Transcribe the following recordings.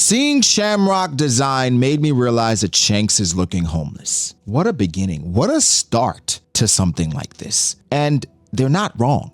Seeing Shamrock design made me realize that Shanks is looking homeless. What a beginning. What a start to something like this. And they're not wrong.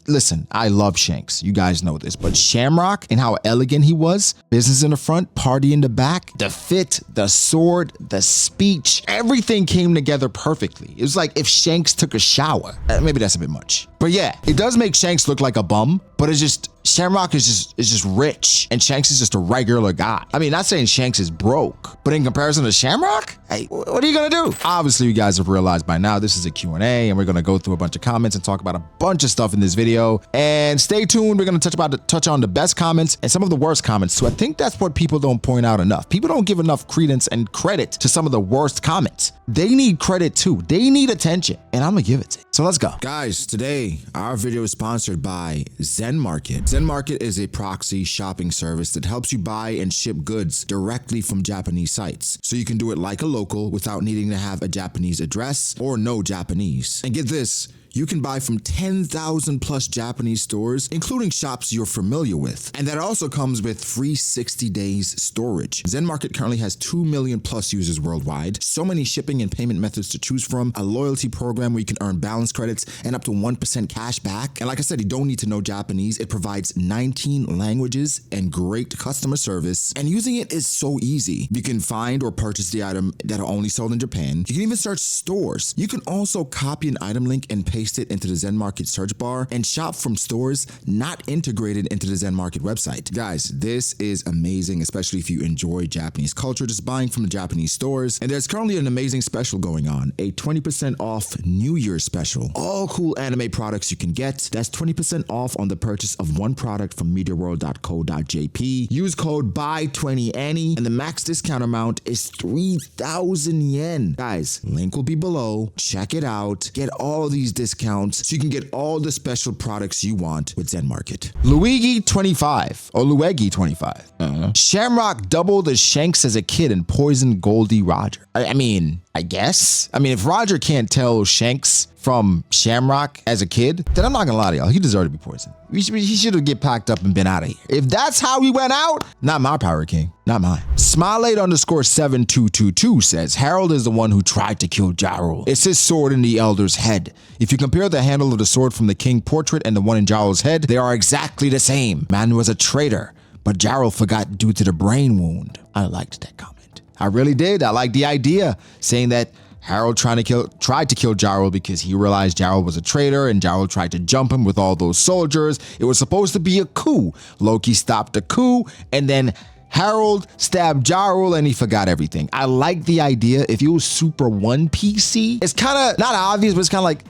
Listen, I love Shanks. You guys know this, but Shamrock and how elegant he was, business in the front, party in the back, the fit, the sword, the speech, everything came together perfectly. It was like if Shanks took a shower. Maybe that's a bit much. But yeah, it does make Shanks look like a bum, but it's just, Shamrock is just rich and Shanks is just a regular guy. I mean, not saying Shanks is broke, but in comparison to Shamrock, hey, what are you gonna do? Obviously, you guys have realized by now this is a Q&A and we're gonna go through a bunch of comments and talk about a bunch of stuff in this video. And stay tuned, we're gonna touch on the best comments and some of the worst comments too. I think that's what people don't point out enough. People don't give enough credence and credit to some of the worst comments. They need credit too. They need attention, and I'm gonna give it to you. So let's go. Guys, today our video is sponsored by Zen Market. Zen Market is a proxy shopping service that helps you buy and ship goods directly from Japanese sites. So you can do it like a local without needing to have a Japanese address or know Japanese. And get this, you can buy from 10,000 plus Japanese stores, including shops you're familiar with. And that also comes with free 60 days storage. Zen Market currently has 2 million plus users worldwide, so many shipping and payment methods to choose from, a loyalty program where you can earn balance credits and up to 1% cash back. And like I said, you don't need to know Japanese. It provides 19 languages and great customer service. And using it is so easy. You can find or purchase the item that are only sold in Japan. You can even search stores. You can also copy an item link and paste it into the Zen Market search bar and shop from stores not integrated into the Zen Market website. Guys, this is amazing, especially if you enjoy Japanese culture, just buying from the Japanese stores. And there's currently an amazing special going on, a 20% off New Year's special. All cool anime products you can get. That's 20% off on the purchase of one product from MediaWorld.co.jp. Use code BUY20ANNIE and the max discount amount is 3,000 yen. Guys, link will be below. Check it out. Get all these discounts so you can get all the special products you want with Zen Market. Luigi25 or Luegi25. Shamrock doubled as Shanks as a kid and poisoned Goldie Roger. I mean, I guess. I mean, if Roger can't tell Shanks from Shamrock as a kid, then I'm not gonna lie to y'all, he deserved to be poisoned. He should have get packed up and been out of here. If that's how he went out, not my Pirate King, not mine. Smilade_7222 says, Harold is the one who tried to kill Jarl. It's his sword in the elder's head. If you compare the handle of the sword from the king portrait and the one in Jarl's head, they are exactly the same. Man was a traitor, but Jarl forgot due to the brain wound. I liked that comment. I really did. I like the idea, saying that Harold tried to kill Jarl because he realized Jarl was a traitor and Jarl tried to jump him with all those soldiers. It was supposed to be a coup. Loki stopped the coup and then Harold stabbed Jarl and he forgot everything. I like the idea. If it was Super One PC, it's kind of not obvious, but it's kind of like,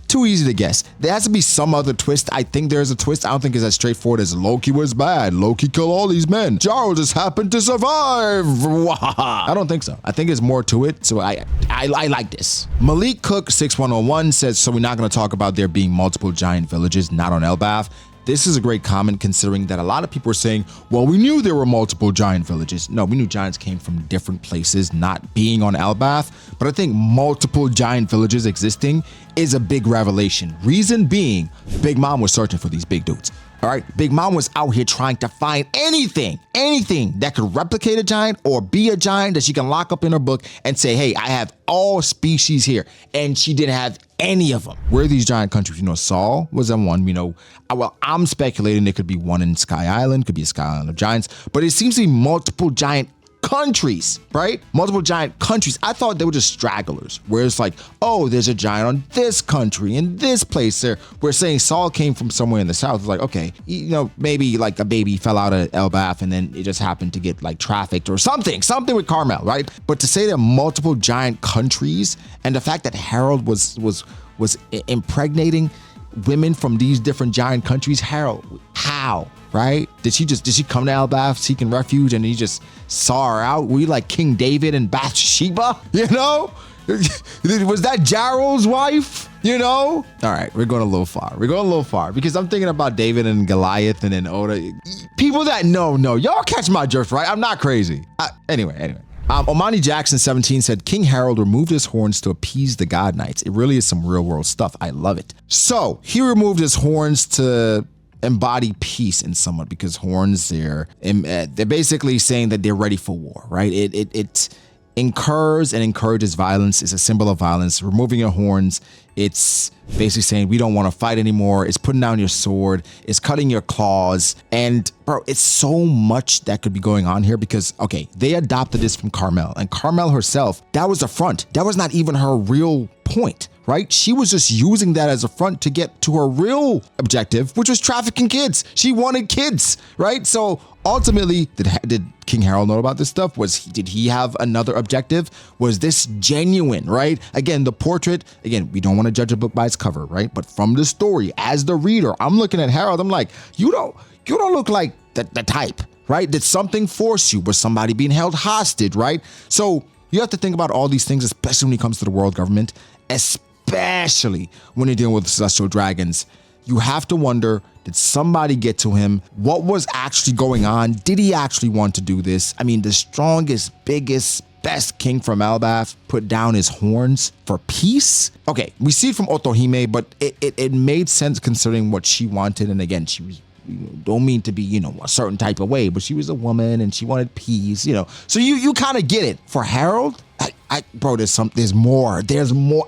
too easy to guess. There has to be some other twist. I think there's a twist. I don't think it's as straightforward as Loki was bad. Loki killed all these men. Jarl just happened to survive. I don't think so. I think there's more to it. So I like this. Malik Cook 6101 says, so we're not going to talk about there being multiple giant villages not on Elbaf. This is a great comment considering that a lot of people are saying, well, we knew there were multiple giant villages. No, we knew giants came from different places, not being on Elbaf. But I think multiple giant villages existing is a big revelation. Reason being, Big Mom was searching for these big dudes. All right, Big Mom was out here trying to find anything that could replicate a giant or be a giant that she can lock up in her book and say, hey, I have all species here. And she didn't have any of them. Where are these giant countries? You know, Saul was on one. You know, well, I'm speculating there could be one in Sky Island, could be a Sky Island of giants, but it seems to be multiple giant countries, right? Multiple giant countries. I thought they were just stragglers, where it's like, oh, there's a giant on this country, in this place there. We're saying Saul came from somewhere in the south. It's like, okay, you know, maybe like a baby fell out of Elbaf and then it just happened to get like trafficked or something with Carmel, right? But to say there are multiple giant countries and the fact that Harold was impregnating women from these different giant countries, Harold, how? Right? Did she come to Elbaf seeking refuge and he just saw her out? Were you like King David and Bathsheba? You know? Was that Jarl's wife? You know? All right, we're going a little far. Because I'm thinking about David and Goliath and then Oda. People that know, y'all catch my drift, right? I'm not crazy. Anyway. Omani Jackson 17 said, King Harold removed his horns to appease the God Knights. It really is some real world stuff. I love it. So he removed his horns to embody peace in someone because horns, they're basically saying that they're ready for war, right? It incurs and encourages violence. It's a symbol of violence. Removing your horns, it's basically saying we don't want to fight anymore. It's putting down your sword. It's cutting your claws. And bro, it's so much that could be going on here because, okay, they adopted this from Carmel, and Carmel herself, that was a front. That was not even her real point, right? She was just using that as a front to get to her real objective, which was trafficking kids. She wanted kids, right? So ultimately, did King Harold know about this stuff? Did he have another objective? Was this genuine, right? Again, the portrait, again, we don't want to judge a book by its cover, right? But from the story, as the reader, I'm looking at Harold, I'm like, you don't look like the type, right? Did something force you? Was somebody being held hostage, right? So you have to think about all these things, especially when it comes to the world government, especially when you're dealing with celestial dragons. You have to wonder, did somebody get to him? What was actually going on? Did he actually want to do this? I mean, the strongest, biggest, best king from Elbaf put down his horns for peace? Okay, we see it from Otohime, but it made sense considering what she wanted. And again, she was, don't mean to be, a certain type of way, but she was a woman and she wanted peace, So you kind of get it. For Harold, bro, there's more.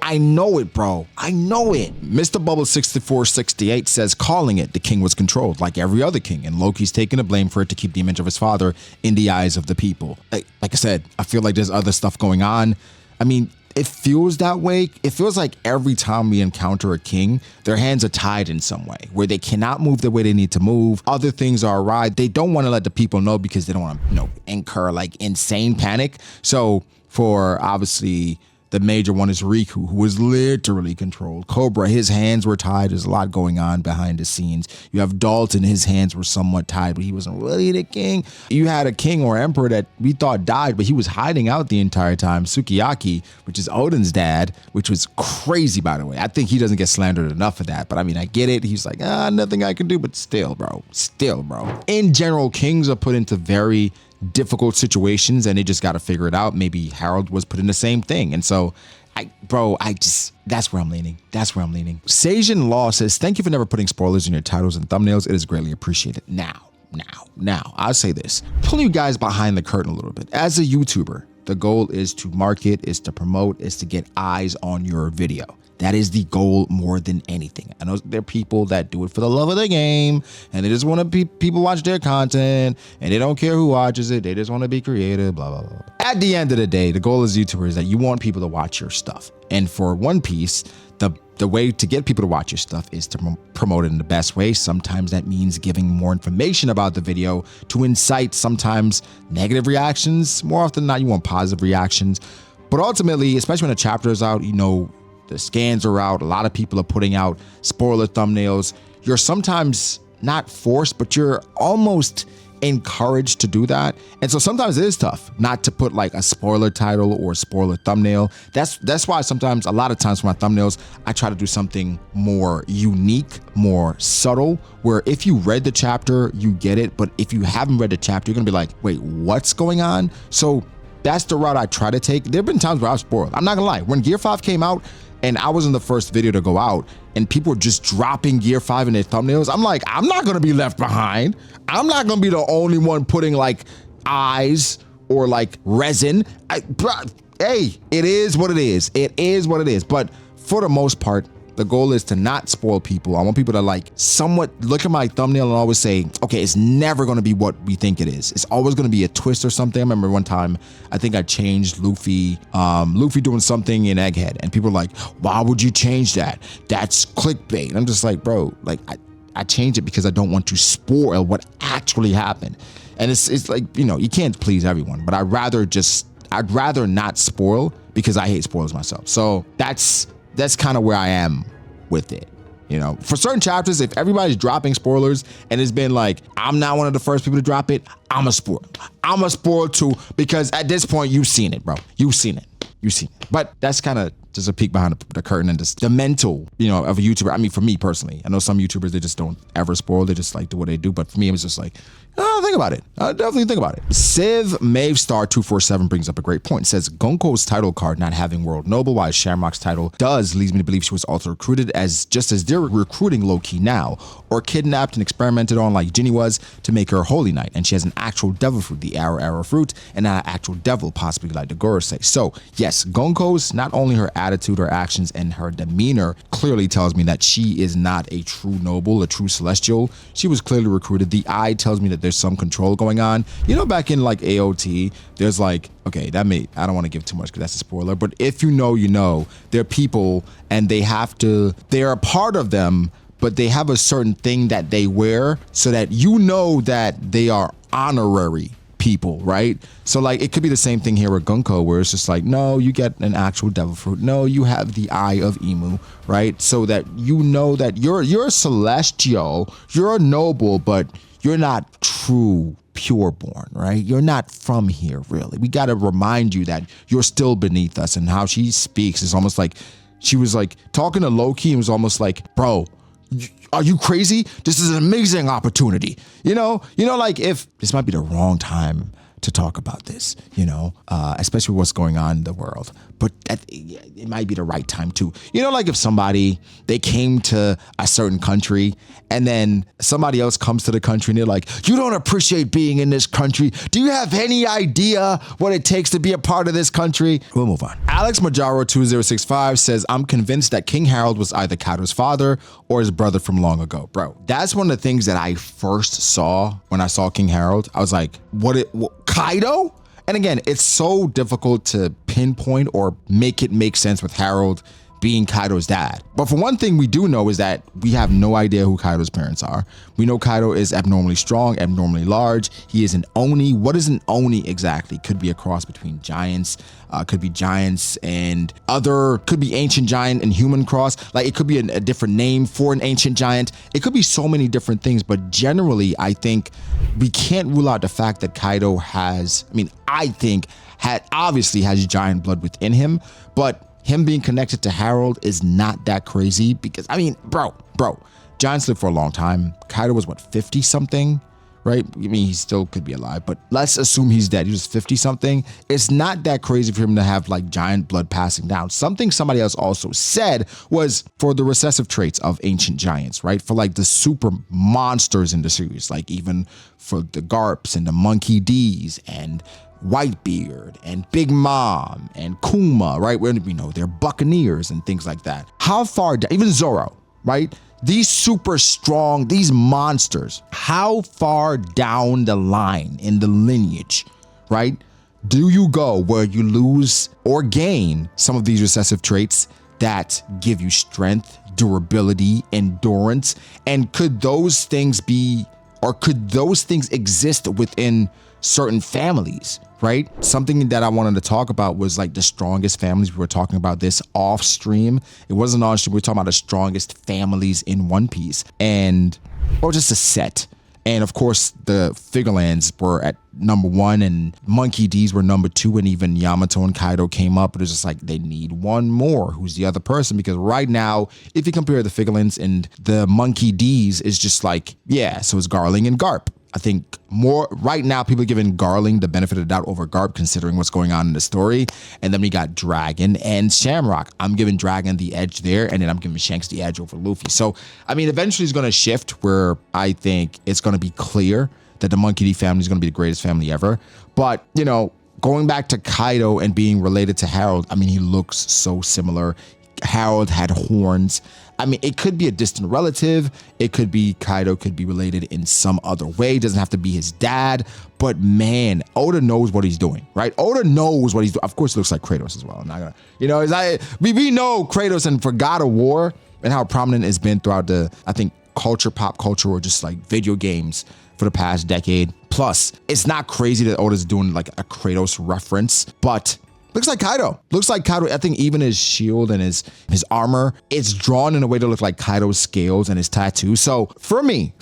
I know it, bro. I know it. Mr. Bubble 6468 says, calling it, the king was controlled like every other king, and Loki's taking the blame for it to keep the image of his father in the eyes of the people. Like I said, I feel like there's other stuff going on. I mean, it feels that way. It feels like every time we encounter a king, their hands are tied in some way where they cannot move the way they need to move. Other things are awry. They don't want to let the people know because they don't want to, incur like insane panic. So for obviously the major one is Riku, who was literally controlled. Cobra, his hands were tied. There's a lot going on behind the scenes. You have Dalton, his hands were somewhat tied, but he wasn't really the king. You had a king or emperor that we thought died, but he was hiding out the entire time. Sukiyaki, which is Odin's dad, which was crazy, by the way. I think he doesn't get slandered enough for that, but I mean, I get it. He's like, nothing I can do, but still, bro. In general, kings are put into very difficult situations and they just got to figure it out. Maybe Harold was put in the same thing. And so that's where I'm leaning. Seijin Law says, thank you for never putting spoilers in your titles and thumbnails. It is greatly appreciated. Now, I'll say this, pulling you guys behind the curtain a little bit. As a YouTuber, the goal is to market, is to promote, is to get eyes on your video. That is the goal more than anything. I know there are people that do it for the love of the game and they just want to people watch their content and they don't care who watches it. They just want to be creative, blah, blah, blah. At the end of the day, the goal as YouTubers is that you want people to watch your stuff. And for One Piece, the way to get people to watch your stuff is to promote it in the best way. Sometimes that means giving more information about the video to incite sometimes negative reactions. More often than not, you want positive reactions. But ultimately, especially when a chapter is out, the scans are out. A lot of people are putting out spoiler thumbnails. You're sometimes not forced, but you're almost encouraged to do that. And so sometimes it is tough not to put like a spoiler title or a spoiler thumbnail. That's why sometimes, a lot of times for my thumbnails, I try to do something more unique, more subtle, where if you read the chapter, you get it. But if you haven't read the chapter, you're gonna be like, wait, what's going on? So that's the route I try to take. There have been times where I've spoiled. I'm not gonna lie. When Gear 5 came out, and I was in the first video to go out and people were just dropping Gear 5 in their thumbnails, I'm like, I'm not gonna be left behind. I'm not gonna be the only one putting like eyes or like resin. Hey, it is what it is. But for the most part, the goal is to not spoil people. I want people to like somewhat look at my thumbnail and always say, okay, it's never going to be what we think it is. It's always going to be a twist or something. I remember one time, I think I changed Luffy doing something in Egghead and people were like, why would you change that? That's clickbait. And I'm just like, bro, like I changed it because I don't want to spoil what actually happened. And it's like, you can't please everyone, but I'd rather not spoil because I hate spoilers myself. So that's kind of where I am with it. For certain chapters, if everybody's dropping spoilers and it's been like, I'm not one of the first people to drop it, I'm a spoil. I'm a spoil too, because at this point, you've seen it, bro. You've seen it. But that's kind of just a peek behind the curtain and just the mental, of a YouTuber. I mean, for me personally, I know some YouTubers, they just don't ever spoil. They just like do what they do. But for me, it was just like, oh, think about it. I definitely think about it. Civ Mavestar 247 brings up a great point. It says Gunko's title card not having World Noble, while Shamrock's title does, leads me to believe she was also recruited just as they're recruiting low-key now, or kidnapped and experimented on like Ginny was to make her a holy knight. And she has an actual devil fruit, the arrow fruit, and not an actual devil, possibly like the Gorosei. So yes, Gunko's, not only her attitude, her actions, and her demeanor clearly tells me that she is not a true noble, a true celestial. She was clearly recruited. The eye tells me that there's some control going on. Back in like AOT, there's like, okay, I don't want to give too much because that's a spoiler, but if you know, they're people and they're a part of them, but they have a certain thing that they wear so that that they are honorary people, right? So like it could be the same thing here with Gunko, where it's just like, no, you get an actual devil fruit. No, you have the eye of Emu, right? So that that you're a celestial, you're a noble, but you're not true pureborn, right? You're not from here, really. We got to remind you that you're still beneath us. And how she speaks is almost like she was like talking to Loki and was almost like, bro, are you crazy? This is an amazing opportunity. Like if this might be the wrong time to talk about this, especially what's going on in the world. But it might be the right time too. Like if somebody, they came to a certain country and then somebody else comes to the country and they're like, you don't appreciate being in this country. Do you have any idea what it takes to be a part of this country? We'll move on. Alex Majaro 2065 says, I'm convinced that King Harold was either Kaido's father or his brother from long ago. Bro, that's one of the things that I first saw when I saw King Harold. I was like, what Kaido? And again, it's so difficult to pinpoint or make it make sense with Harold being Kaido's dad. But for one thing we do know is that we have no idea who Kaido's parents are. We know Kaido is abnormally strong, abnormally large. He is an Oni. What is an Oni exactly? Could be a cross between giants, could be giants and could be ancient giant and human cross. Like it could be a different name for an ancient giant. It could be so many different things, but generally I think we can't rule out the fact that Kaido obviously has giant blood within him, but him being connected to Harold is not that crazy because, bro, giants live for a long time. Kaido was 50 something, right? He still could be alive, but let's assume he's dead. He was 50 something. It's not that crazy for him to have like giant blood passing down. Something somebody else also said was for the recessive traits of ancient giants, right? For like the super monsters in the series, like even for the Garps and the Monkey D's and Whitebeard and Big Mom and Kuma, right? We know they're buccaneers and things like that. How far down, even Zoro, right? These super strong, these monsters, how far down the line in the lineage, right? Do you go where you lose or gain some of these recessive traits that give you strength, durability, endurance? And could those things exist within certain families, right? Something that I wanted to talk about was like the strongest families. We were talking about this off stream. It wasn't on stream. We were talking about the strongest families in One Piece or just a set. And of course, the Figurelands were at number 1 and Monkey D's were number 2, and even Yamato and Kaido came up. But it's just like they need one more. Who's the other person? Because right now, if you compare the Figurelands and the Monkey D's, it's just like, yeah, so it's Garling and Garp. I think more right now, people are giving Garling the benefit of the doubt over Garp, considering what's going on in the story. And then we got Dragon and Shamrock. I'm giving Dragon the edge there, and then I'm giving Shanks the edge over Luffy. So, eventually it's going to shift where I think it's going to be clear that the Monkey D family is going to be the greatest family ever. But, going back to Kaido and being related to Harold, he looks so similar. Harold had horns. It could be a distant relative. It could be Kaido could be related in some other way. It doesn't have to be his dad. But man, Oda knows what he's doing, right? Oda knows what he's doing. Of course, it looks like Kratos as well. I'm not gonna, we know Kratos, and for God of War and how prominent it's been throughout the, I think, pop culture, or just like video games for the past decade. Plus, it's not crazy that Oda's doing like a Kratos reference, but looks like Kaido. I think even his shield and his armor, it's drawn in a way to look like Kaido's scales and his tattoo. So for me,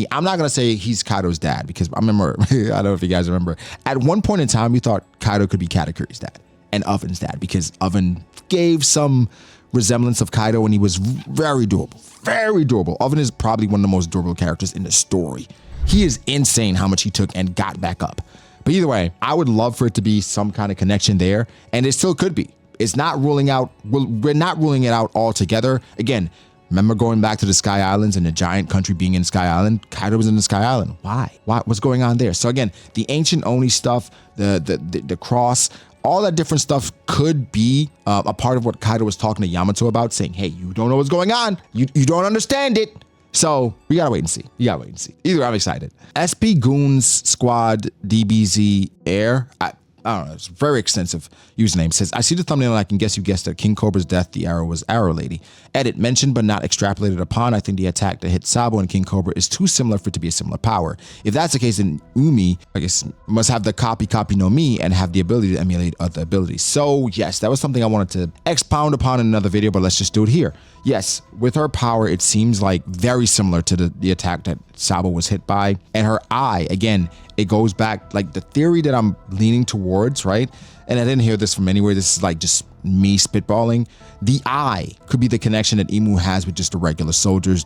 I'm not going to say he's Kaido's dad, because I remember, I don't know if you guys remember, at one point in time, we thought Kaido could be Katakuri's dad. and Oven's dad, because Oven gave some resemblance of Kaido and he was very durable. Very durable. Oven is probably one of the most durable characters in the story. He is insane how much he took and got back up. But either way, I would love for it to be some kind of connection there, and it still could be. It's not ruling out, we're not ruling it out altogether. Again, remember going back to the Sky Islands and the giant country being in Sky Island? Kaido was in the Sky Island. Why? What's going on there? So again, the ancient Oni stuff, the cross, all that different stuff could be a part of what Kaido was talking to Yamato about, saying, hey, you don't know what's going on. You don't understand it. So we gotta wait and see. Either way, I'm excited. SP Goons Squad DBZ Air. I don't know, it's very extensive username. Says, I see the thumbnail and I can guess you guessed it. King Cobra's death, the arrow was Arrow Lady. Edit, mentioned but not extrapolated upon. I think the attack that hit Sabo and King Cobra is too similar for it to be a similar power. If that's the case, then Umi, I guess, must have the copy no mi and have the ability to emulate other abilities. So yes, that was something I wanted to expound upon in another video, but let's just do it here. Yes, with her power, it seems like very similar to the attack that Sabo was hit by. And her eye, again, it goes back, like the theory that I'm leaning towards, right? And I didn't hear this from anywhere. This is like just me spitballing. The eye could be the connection that Imu has with just the regular soldiers,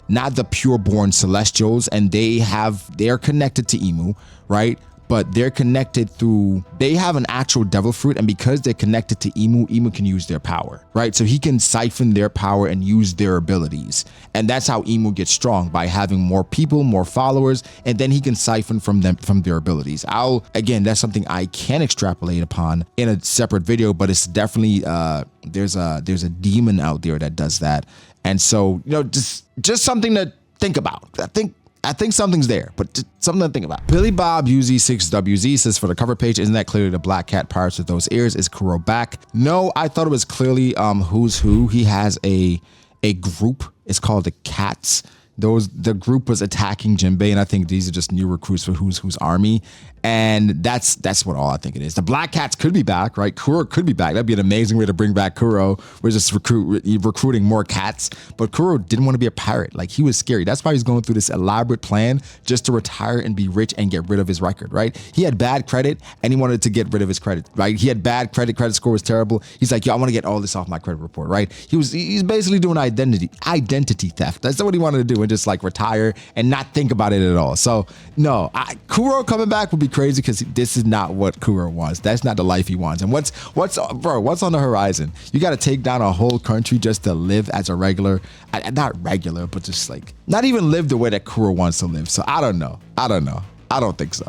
not the pure-born Celestials, and they're connected to Imu, right? But they're connected they have an actual devil fruit, and because they're connected to Imu can use their power, right? So he can siphon their power and use their abilities. And that's how Imu gets strong, by having more people, more followers, and then he can siphon from their abilities. Again, that's something I can extrapolate upon in a separate video, but it's definitely, there's a demon out there that does that. And so, just something to think about. I think something's there, but just something to think about. Billy Bob UZ6WZ says, for the cover page, isn't that clearly the Black Cat Pirates with those ears? Is Kuro back? No, I thought it was clearly Who's Who. He has a group. It's called the Cats. The group was attacking Jinbei, and I think these are just new recruits for Who's Who's army. And that's what all I think it is. The Black Cats could be back, right? Kuro could be back. That'd be an amazing way to bring back Kuro. We're just recruiting more cats. But Kuro didn't want to be a pirate. Like, he was scary. That's why he's going through this elaborate plan just to retire and be rich and get rid of his record, right? He had bad credit and he wanted to get rid of his credit, right? He had bad credit score was terrible. He's like, yo, I want to get all this off my credit report, right? He's basically doing identity theft. That's what he wanted to do, and just like retire and not think about it at all. So no, Kuro coming back would be crazy, because this is not what Kuro wants. That's not the life he wants. And what's on the horizon? You got to take down a whole country just to live as a regular, not regular, but just like not even live the way that Kuro wants to live. So I don't know. I don't think so.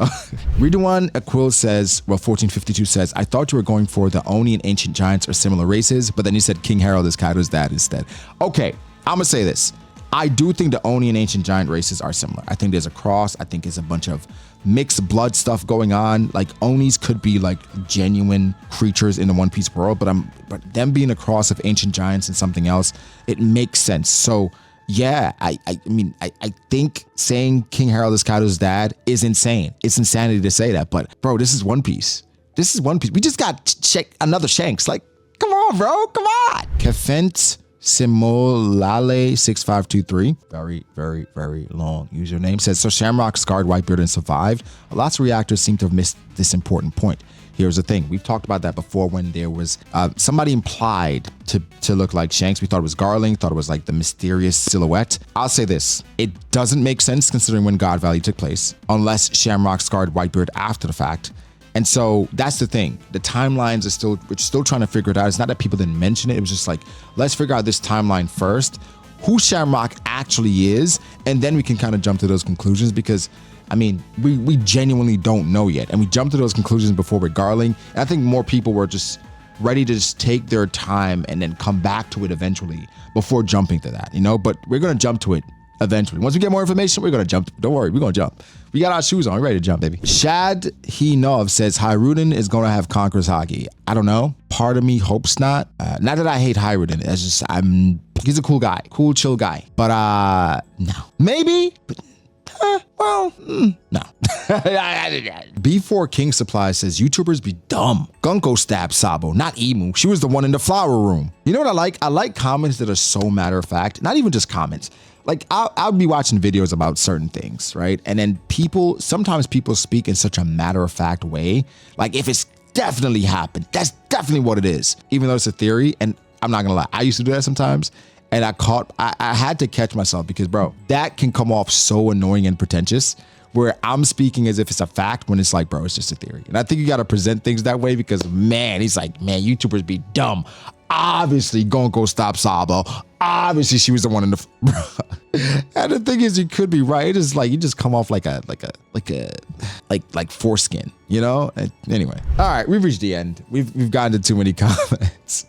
Redo1 Aquil says, well, 1452 says, I thought you were going for the Oni and Ancient Giants are similar races, but then you said King Harold is Kaido's dad instead. Okay, I'm gonna say this. I do think the Oni and Ancient Giant races are similar. I think there's a cross. I think there's a bunch of mixed blood stuff going on. Like, Onis could be like genuine creatures in the One Piece world, but them being a cross of Ancient Giants and something else, it makes sense. So yeah, I mean, I think saying King Harold is Kaido's dad is insane. It's insanity to say that, but bro, this is One Piece. We just got another Shanks. Like, come on, bro, come on. Kefent Simolale 6523, very, very, very long username, says, so Shamrock scarred Whitebeard and survived. Lots of reactors seem to have missed this important point. Here's the thing. We've talked about that before, when there was somebody implied to look like Shanks. We thought it was Garling, thought it was like the mysterious silhouette. I'll say this. It doesn't make sense considering when God Valley took place, unless Shamrock scarred Whitebeard after the fact. And so that's the thing. The timelines we're still trying to figure it out. It's not that people didn't mention it. It was just like, let's figure out this timeline first, who Shamrock actually is, and then we can kind of jump to those conclusions, because I mean, we genuinely don't know yet. And we jumped to those conclusions before with Garling. And I think more people were just ready to just take their time and then come back to it eventually before jumping to that, but we're going to jump to it eventually. Once we get more information, we're going to jump. Don't worry, we're going to jump. We got our shoes on. We're ready to jump, baby. Shad Hinov says, Hiruden is going to have Conqueror's Haki. I don't know. Part of me hopes not. Not that I hate Hiruden. It's just, he's a cool guy. Cool, chill guy. But, no. Maybe, but no. B4 King Supply says, YouTubers be dumb. Gunko stabbed Sabo, not Imu. She was the one in the flower room. You know what I like? I like comments that are so matter of fact. Not even just comments. Like, I'll be watching videos about certain things, right? And then sometimes people speak in such a matter of fact way. Like, if it's definitely happened. That's definitely what it is. Even though it's a theory, and I'm not gonna lie, I used to do that sometimes. And I had to catch myself because, bro, that can come off so annoying and pretentious where I'm speaking as if it's a fact when it's like, bro, it's just a theory. And I think you got to present things that way because, man, he's like, man, YouTubers be dumb. Obviously, Gunko stopped Sabo. Obviously, she was the one in the. And the thing is, you could be right. It's like you just come off like foreskin, you know. And anyway, all right, we've reached the end. We've gotten to too many comments.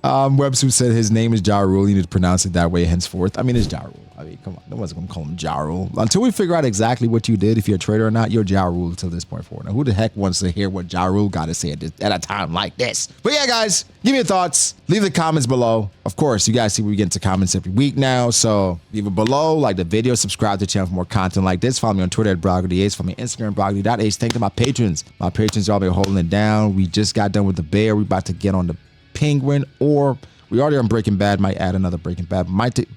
Websuit said his name is Ja Rule. You need to pronounce it that way henceforth. I mean, it's Ja Rule. I mean, come on, no one's gonna call him Ja Rule until we figure out exactly what you did. If you're a traitor or not, you're Ja Rule until this point forward. Now, who the heck wants to hear what Ja Rule got to say at a time like this? But yeah, guys, give me your thoughts. Leave the comments below. Of course, you guys see we get into comments every week now, so leave it below, like the video, subscribe to the channel for more content like this. Follow me on Twitter at B.D.A. Follow me on Instagram, B.D.A. Thank you to my patrons. My patrons all been holding it down. We just got done with the Bear. We about to get on the Penguin, or we already on Breaking Bad. Might add another Breaking Bad.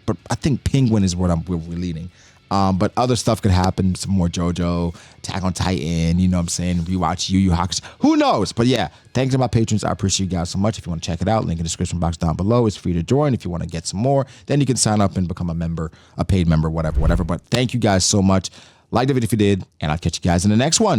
But I think Penguin is what we're leading. But other stuff could happen. Some more JoJo, Attack on Titan. You know what I'm saying? Rewatch Yu Yu Hakusho. Who knows? But yeah, thanks to my patrons. I appreciate you guys so much. If you want to check it out, link in the description box down below. It's free to join. If you want to get some more, then you can sign up and become a member, a paid member, whatever. But thank you guys so much. Like the video if you did, and I'll catch you guys in the next one.